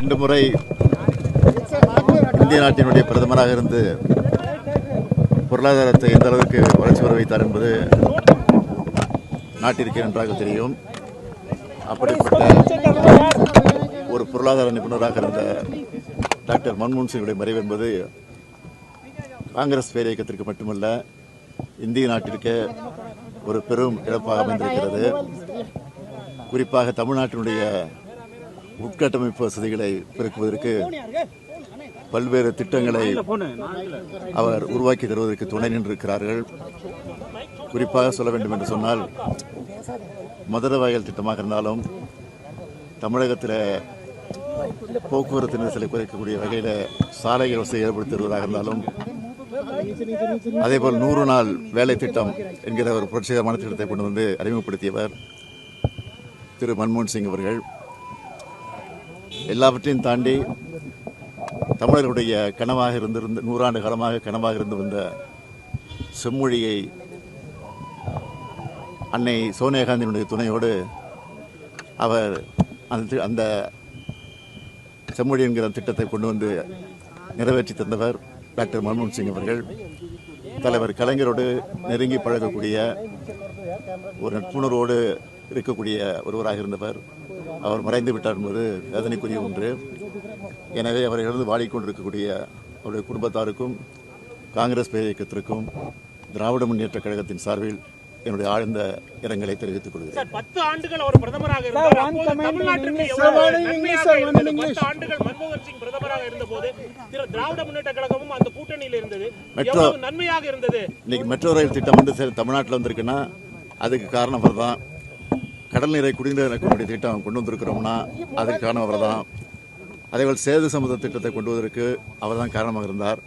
2 முறை இந்திய நாட்டினுடைய பிரதமராக இருந்து பொருளாதாரத்தை எந்த அளவுக்கு வளர்ச்சி வர வைத்தார் என்பது நாட்டிற்கு நன்றாக தெரியும். அப்படிப்பட்ட ஒரு பொருளாதார நிபுணராக இருந்த டாக்டர் மன்மோகன் சிங்குடைய மறைவு என்பது காங்கிரஸ் பேரியக்கத்திற்கு மட்டுமல்ல, இந்திய நாட்டிற்கு ஒரு பெரும் இழப்பாக அமைந்திருக்கிறது. குறிப்பாக தமிழ்நாட்டினுடைய உட்கட்டமைப்பு வசதிகளை பெருக்குவதற்கு பல்வேறு திட்டங்களை அவர் உருவாக்கி தருவதற்கு துணை நின்றிருக்கிறார்கள். குறிப்பாக சொல்ல வேண்டும் என்று சொன்னால், மதுரை வாயில் திட்டமாக இருந்தாலும், தமிழகத்தில் போக்குவரத்து நெரிசலை குறைக்கக்கூடிய வகையில் சாலைகள் வசதி ஏற்படுத்தி வருவதாக இருந்தாலும், அதேபோல் 100 நாள் வேலை திட்டம் என்கிற ஒரு புரட்சிகரமான திட்டத்தை கொண்டு வந்து அறிமுகப்படுத்தியவர் திரு மன்மோகன் சிங் அவர்கள். எல்லாவற்றையும் தாண்டி தமிழர்களுடைய கனவாக இருந்திருந்த 100 ஆண்டு காலமாக கனவாக இருந்து வந்த செம்மொழியை அன்னை சோனியா காந்தியினுடைய துணையோடு அவர் அந்த செம்மொழி என்கிற திட்டத்தை கொண்டு வந்து நிறைவேற்றி தந்தவர் டாக்டர் மன்மோகன் சிங் அவர்கள். தலைவர் கலைஞரோடு நெருங்கி பழகக்கூடிய ஒரு நட்புணர்வோடு இருக்கக்கூடிய ஒருவராக இருந்தவர். அவர் மறைந்து விட்டார் என்பது வேதனைக்குரிய ஒன்று. எனவே அவரை இழந்து வாடிக்கொண்டிருக்கக்கூடிய அவருடைய குடும்பத்தாருக்கும் காங்கிரஸ் பேரியக்கத்திற்கும் திராவிட முன்னேற்ற கழகத்தின் சார்பில் என்னுடைய ஆழ்ந்த இரங்கலை தெரிவித்துக் கொள்கிறேன். 10 ஆண்டுகள் அவர் பிரதமராக இருந்தார். தமிழ்நாட்டிற்கு எவ்வளவு நன்மையாக இருந்தது. 10 ஆண்டுகள் மன்மோகன் சிங் பிரதமராக இருந்தபோது திராவிட முன்னேற்ற கழகமும் அந்த கூட்டணியில் இருந்தது. எவ்வளவு நன்மையாக இருந்தது. இன்னைக்கு மெட்ரோ ரயில் திட்டம் வந்து தமிழ்நாட்டில் வந்திருக்குன்னா அதுக்கு காரணம் அவர் தான். கடல் நீரை குடிநீர் திட்டம் கொண்டு வந்திருக்கிறோம்னா அதுக்கு காரணம் அவர் தான். அதேபோல் சேது சமுத திட்டத்தை கொண்டு வருவதற்கு அவர் தான் காரணமாக இருந்தார்.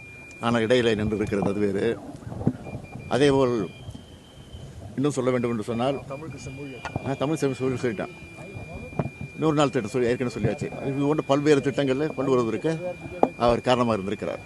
ஆனால் இடையிலே நின்று இருக்கிறது, அது வேறு. அதேபோல் இன்னும் சொல்ல வேண்டும் என்று சொன்னால், தமிழ் செம்மொழி சொல்லிட்டேன். 100 நாள் திட்டம் ஏற்கனவே சொல்லியாச்சு. இது போன்ற பல்வேறு திட்டங்களில் கொண்டு வருவதற்கு அவர் காரணமாக இருந்திருக்கிறார்.